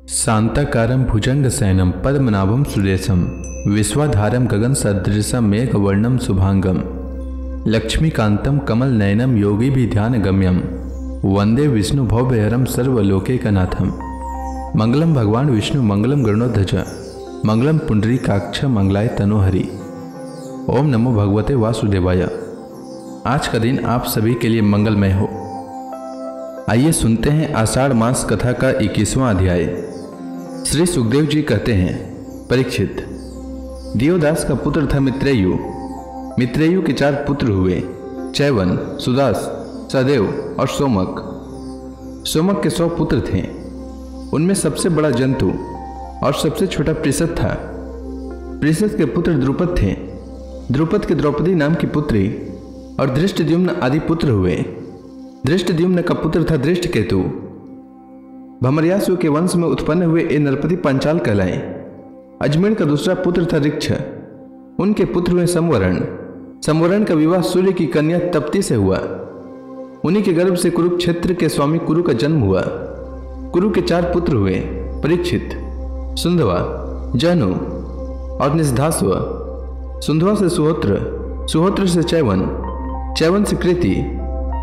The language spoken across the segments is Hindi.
शांताकारं भुजंगशयनं पद्मनाभं सुरेशं विश्वाधारं गगनसदृशं मेघवर्णं शुभांगं लक्ष्मीकान्तं कमलनयनं योगिभिध्यानगम्यं वंदे विष्णु भवभयहरं सर्वलोकैकनाथं। मंगलम भगवान विष्णु मंगलम गरुड़ध्वज मंगलम पुंडरीकाक्ष मंगलाय तनोहरि। ओम नमो भगवते वासुदेवाय। आज का दिन आप सभी के लिए मंगलमय हो। आइए सुनते हैं आषाढ़ मास कथा का 21वां अध्याय। श्री सुखदेव जी कहते हैं, परीक्षित, दियोदास का पुत्र था मित्रेयु। मित्रेयु के 4 पुत्र हुए, चैवन, सुदास, सदेव और सोमक। सोमक के 100 पुत्र थे। उनमें सबसे बड़ा जंतु और सबसे छोटा प्रीसत था। प्रीसत के पुत्र द्रुपद थे। द्रुपद के द्रौपदी नाम की पुत्री और धृष्टद्युम्न आदि पुत्र हुए। धृष्टद्युम्न का पुत्र था धृष्टकेतु। भमर्यासु के वंश में उत्पन्न हुए ये नरपति पांचाल कहलाए। अजमेर का दूसरा पुत्र था ऋक्ष। उनके पुत्र हुए संवरण। संवरण का विवाह सूर्य की कन्या तप्ती से हुआ। उन्हीं के गर्भ से कुरुक्षेत्र के स्वामी कुरु का जन्म हुआ। कुरु के 4 पुत्र हुए, परीक्षित, सुंधवा, जहनु और निषधास्व। सुंधवा से सुहोत्र, सुहोत्र से चैवन, चैवन से कृति,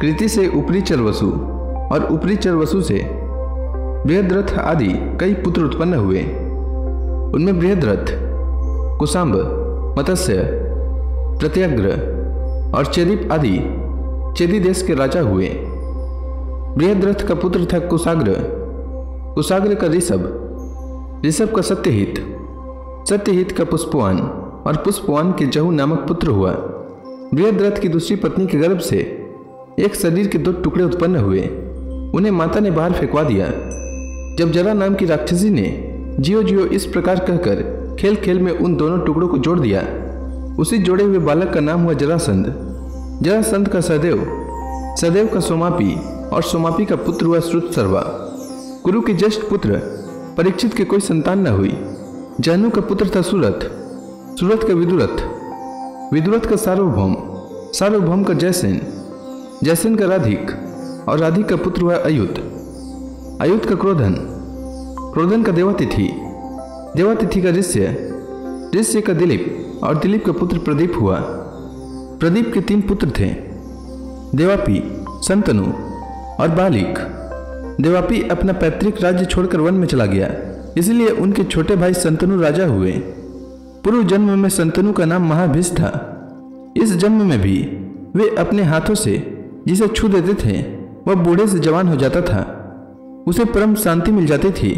कृति से ऊपरी चरवसु और ऊपरी चरवसु से बृहद्रथ आदि कई पुत्र उत्पन्न हुए। उनमें बृहद्रथ, कुशाम्ब, मत्स्य, प्रत्यग्र और चेदीप आदि चेदी देश के राजा हुए। बृहद्रथ का पुत्र था कुशाग्र, कुशाग्र का ऋषभ, ऋषभ का सत्यहित, सत्यहित का पुष्पवान और पुष्पवान के जहू नामक पुत्र हुआ। बृहद्रथ की दूसरी पत्नी के गर्भ से एक शरीर के 2 टुकड़े उत्पन्न हुए। उन्हें माता ने बाहर फेंकवा दिया। जब जरा नाम की राक्षसी ने जियो जियो इस प्रकार कहकर खेल खेल में उन दोनों टुकड़ों को जोड़ दिया, उसी जोड़े हुए बालक का नाम हुआ जरासंध। जरासंध का सदैव, सदैव का सोमापी और सोमापी का पुत्र हुआ श्रुतसर्वा। कुरु के ज्येष्ठ पुत्र परीक्षित के कोई संतान न हुई। जहनु का पुत्र था सूरत, सूरत का विदुरथ, विदुरथ का सार्वभौम, सार्वभौम का जयसेन, जयसेन का राधिक और राधिक का पुत्र हुआ अयुत, अयुत का क्रोधन, क्रोधन का देवातिथि, देवातिथि का ऋष्य, ऋष्य का दिलीप और दिलीप का पुत्र प्रदीप हुआ। प्रदीप के 3 पुत्र थे, देवापी, संतनु और बालिक। देवापी अपना पैतृक राज्य छोड़कर वन में चला गया, इसलिए उनके छोटे भाई संतनु राजा हुए। पूर्व जन्म में संतनु का नाम महाभिष था। इस जन्म में भी वे अपने हाथों से जिसे छू देते थे वह बूढ़े से जवान हो जाता था, उसे परम शांति मिल जाती थी।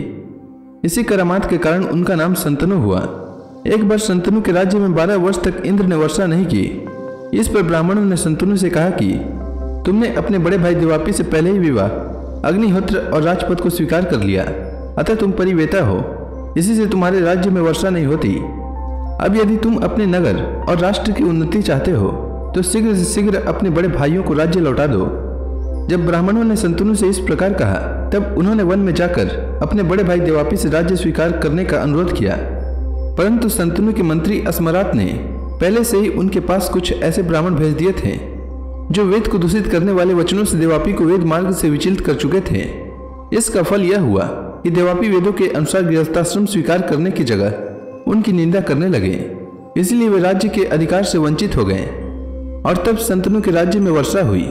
इसी करामात के कारण उनका नाम संतनु हुआ। एक बार संतनु के राज्य में 12 वर्ष तक इंद्र ने वर्षा नहीं की। इस पर ब्राह्मणों ने संतनु से कहा कि तुमने अपने बड़े भाई देवापी से पहले ही विवाह, अग्निहोत्र और राजपद को स्वीकार कर लिया, अतः तुम परिवेता हो, इसी से तुम्हारे राज्य में वर्षा नहीं होती। अब यदि तुम अपने नगर और राष्ट्र की उन्नति चाहते हो तो शीघ्र से शीघ्र अपने बड़े भाइयों को राज्य लौटा दो। जब ब्राह्मणों ने संतनु से इस प्रकार कहा, तब उन्होंने वन में जाकर अपने बड़े भाई देवापी से राज्य स्वीकार करने का अनुरोध किया। परंतु संतनु के मंत्री अस्मरात ने पहले से ही उनके पास कुछ ऐसे ब्राह्मण भेज दिए थे जो वेद को दूषित करने वाले वचनों से देवापी को वेद मार्ग से विचलित कर चुके थे। इसका फल यह हुआ कि देवापी वेदों के अनुसार गृहस्थाश्रम स्वीकार करने की जगह उनकी निंदा करने लगे, इसलिए वे राज्य के अधिकार से वंचित हो गए और तब संतनु के राज्य में वर्षा हुई।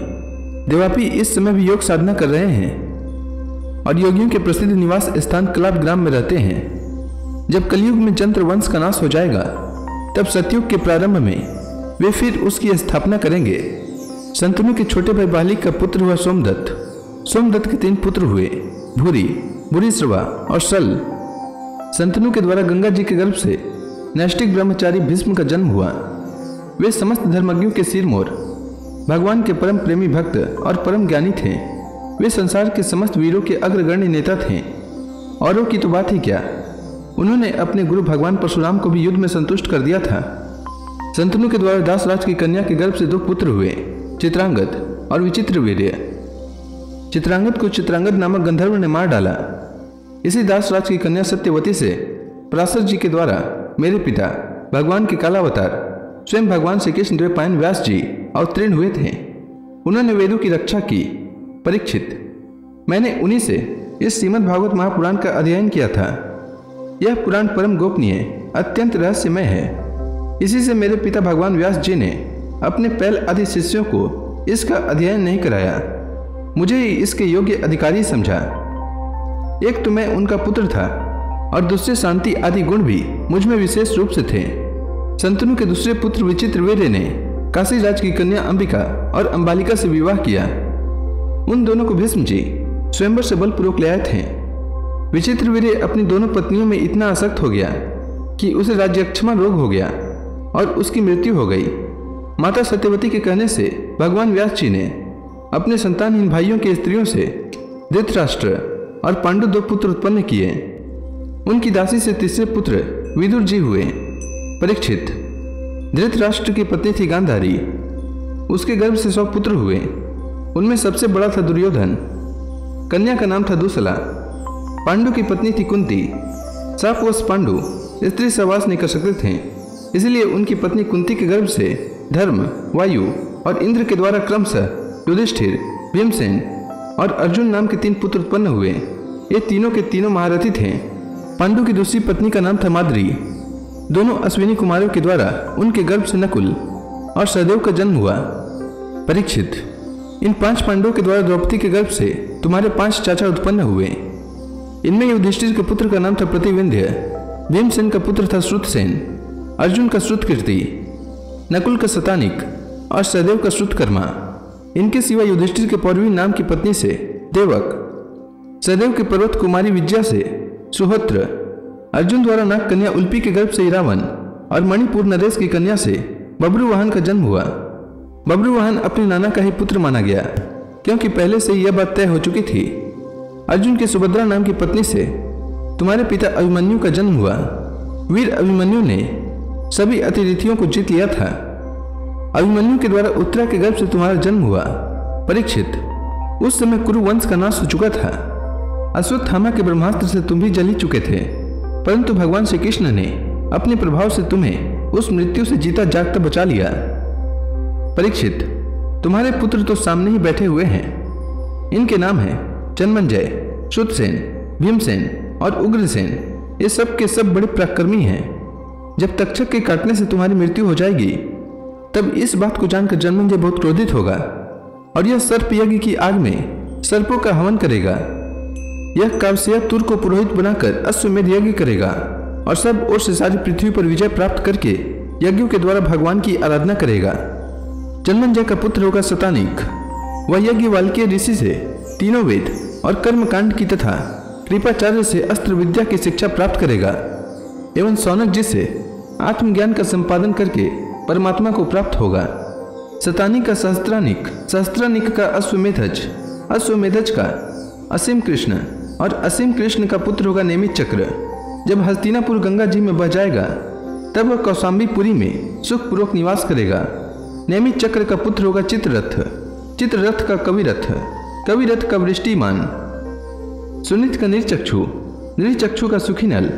देवापी इस समय भी योग साधना कर रहे हैं और योगियों के प्रसिद्ध निवास स्थान कलाप ग्राम में रहते हैं। जब कलयुग में जंत्र वंश का नाश हो जाएगा, तब सतयुग के प्रारंभ में वे फिर उसकी स्थापना करेंगे। संतनु के छोटे भाई बालिक का पुत्र हुआ सोमदत्त। सोमदत्त के 3 पुत्र हुए, भूरी, भूरिश्रवा और सल। संतनु के द्वारा गंगा जी के गर्भ से नैष्टिक ब्रह्मचारी भीष्म का जन्म हुआ। वे समस्त धर्मज्ञों के सिरमौर, भगवान के परम प्रेमी भक्त और परम ज्ञानी थे। वे संसार के समस्त वीरों के अग्रगण्य नेता थे। औरों की तो बात ही क्या, उन्होंने अपने गुरु भगवान परशुराम को भी युद्ध में संतुष्ट कर दिया था। संतनु के द्वारा दासराज की कन्या के गर्भ से 2 पुत्र हुए, चित्रांगद और विचित्रवीर्य। चित्रांगद को चित्रांगद नामक गंधर्व ने मार डाला। इसी दासराज की कन्या सत्यवती से पराशर जी के द्वारा मेरे पिता भगवान के कालावतार स्वयं भगवान श्री कृष्ण द्वैपायन व्यास जी अवतीर्ण हुए थे। उन्होंने वेदों की रक्षा की। परीक्षित, मैंने उन्हीं से इस श्रीमद् भागवत महापुराण का अध्ययन किया था। यह पुराण परम गोपनीय, अत्यंत रहस्यमय है। इसी से मेरे पिता भगवान व्यास जी ने अपने पहले आदि शिष्यों को इसका अध्ययन नहीं कराया। मुझे ही इसके योग्य अधिकारी समझा। एक तो मैं उनका पुत्र था और दूसरे शांति आदि गुण भी मुझ में विशेष रूप से थे। शंतनु के दूसरे पुत्र विचित्रवीर्य ने काशी राज की कन्या अंबिका और अंबालिका से विवाह किया। उन दोनों को भीष्म जी स्वयंवर से बलपूर्वक ले आए थे। विचित्रवीर्य अपनी दोनों पत्नियों में इतना आसक्त हो गया कि उसे राज्यक्षमा रोग हो गया और उसकी मृत्यु हो गई। माता सत्यवती के कहने से भगवान व्यास जी ने अपने संतानहीन भाइयों के स्त्रियों से धृतराष्ट्र और पांडु 2 पुत्र उत्पन्न किए। उनकी दासी से तीसरे पुत्र विदुर जी हुए। परीक्षित, धृतराष्ट्र की पत्नी थी गांधारी, उसके गर्भ से 100 पुत्र हुए। उनमें सबसे बड़ा था दुर्योधन, कन्या का नाम था दुसला। पांडु की पत्नी थी कुंती। शापवश पांडु स्त्री सहवास नहीं कर सकते थे, इसलिए उनकी पत्नी कुंती के गर्भ से धर्म, वायु और इंद्र के द्वारा क्रमशः युधिष्ठिर, भीमसेन और अर्जुन नाम के 3 पुत्र उत्पन्न हुए। ये तीनों के तीनों महारथी थे। पांडु की दूसरी पत्नी का नाम था माद्री। दोनों अश्विनी कुमारों के द्वारा उनके गर्भ से नकुल और सहदेव का जन्म हुआ। परीक्षित, इन 5 पांडवों के द्वारा द्रौपदी के गर्भ से तुम्हारे 5 चाचा उत्पन्न हुए। इनमें युधिष्ठिर के पुत्र का नाम था प्रतिविंध्य, भीमसेन का पुत्र था श्रुतसेन, अर्जुन का श्रुतकीर्ति, नकुल का शतानिक और सहदेव का श्रुतकर्मा। इनके सिवा युधिष्ठिर के पौरवी नाम की पत्नी से देवक, सहदेव के पर्वत कुमारी विद्या से सुहोत्र, अर्जुन द्वारा नाग कन्या उल्पी के गर्भ से इरावन और मणिपुर नरेश की कन्या से बब्रुवाहन का जन्म हुआ। बब्रुवाहन अपने नाना का ही पुत्र माना गया, क्योंकि पहले से यह बात तय हो चुकी थी। अर्जुन की सुभद्रा नाम की पत्नी से तुम्हारे पिता अभिमन्यु का जन्म हुआ। वीर अभिमन्यु ने सभी अतिथियों को जीत लिया था। अभिमन्यु के द्वारा उत्तरा के गर्भ से तुम्हारा जन्म हुआ। परीक्षित, उस समय कुरु वंश का नाश हो चुका था। अश्वत्थामा के ब्रह्मास्त्र से तुम भी जल ही चुके थे, परंतु भगवान श्री कृष्ण ने अपने प्रभाव से तुम्हें उस मृत्यु से जीता जागता बचा लिया। परीक्षित, तुम्हारे पुत्र तो सामने ही बैठे हुए हैं। इनके नाम हैं जन्मंजय, श्रुतसेन, भीमसेन और उग्रसेन। ये सब के सब बड़े पराक्रमी हैं। जब तक्षक के काटने से तुम्हारी मृत्यु हो जाएगी, तब इस बात को जानकर जन्मंजय बहुत क्रोधित होगा और यह सर्प यज्ञ की आग में सर्पों का हवन करेगा। यह कावस्या तुर को पुरोहित बनाकर अश्वमेध यज्ञ करेगा और सब ओर से सारी पृथ्वी पर विजय प्राप्त करके यज्ञों के द्वारा भगवान की आराधना करेगा। जन्मंजय का पुत्र होगा शतानिक। वह यज्ञ वाल्मीकि ऋषि से तीनों वेद और कर्मकांड की तथा कृपाचार्य से अस्त्र विद्या की शिक्षा प्राप्त करेगा एवं शौनक जी से आत्मज्ञान का संपादन करके परमात्मा को प्राप्त होगा। शतानिक का सहस्त्रानिक, सहस्त्रानिक का अश्वमेधज, अश्वमेधज का असीम कृष्ण और असीम कृष्ण का पुत्र होगा नेमित चक्र। जब हस्तिनापुर गंगा जी में बह जाएगा, तब वह कौशाम्बीपुरी में सुखपूर्वक निवास करेगा। नेमित चक्र का पुत्र होगा चित्ररथ, चित्ररथ का कविरथ, कविरथ का वृष्टिमान, सुनित का निर्चक्षु, निर्चक्षु का सुखीनल,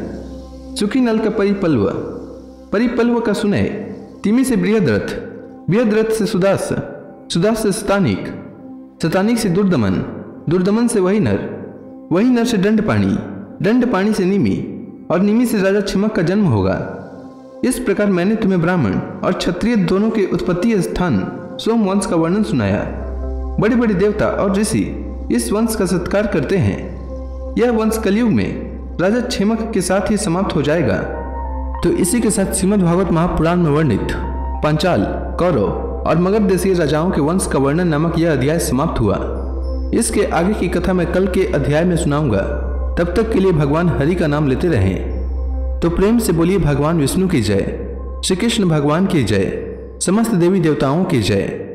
सुखीनल का परिपल्व, परिपल्व का सुनय, तिमी से बृहद्रथ, बृहद्रथ से सुदास, सुदास से शतानिक, शतानिक से दुर्दमन, दुर्दमन से वही नर, वही नर से दंडपाणी, दंडपाणी से निमि और निमि से राजा छिमक का जन्म होगा। इस प्रकार मैंने तुम्हें ब्राह्मण और क्षत्रिय दोनों के उत्पत्ति स्थान सोम वंश का वर्णन सुनाया। बड़े बड़े देवता और ऋषि इस वंश का सत्कार करते हैं। यह वंश कलयुग में राजा क्षेमक के साथ ही समाप्त हो जाएगा। तो इसी के साथ श्रीमद् भागवत महापुराण में वर्णित पांचाल, कौरव और मगध देशीय राजाओं के वंश का वर्णन नामक यह अध्याय समाप्त हुआ। इसके आगे की कथा मैं कल के अध्याय में सुनाऊंगा। तब तक के लिए भगवान हरि का नाम लेते रहें। तो प्रेम से बोलिए भगवान विष्णु की जय, श्री कृष्ण भगवान की जय, समस्त देवी देवताओं की जय।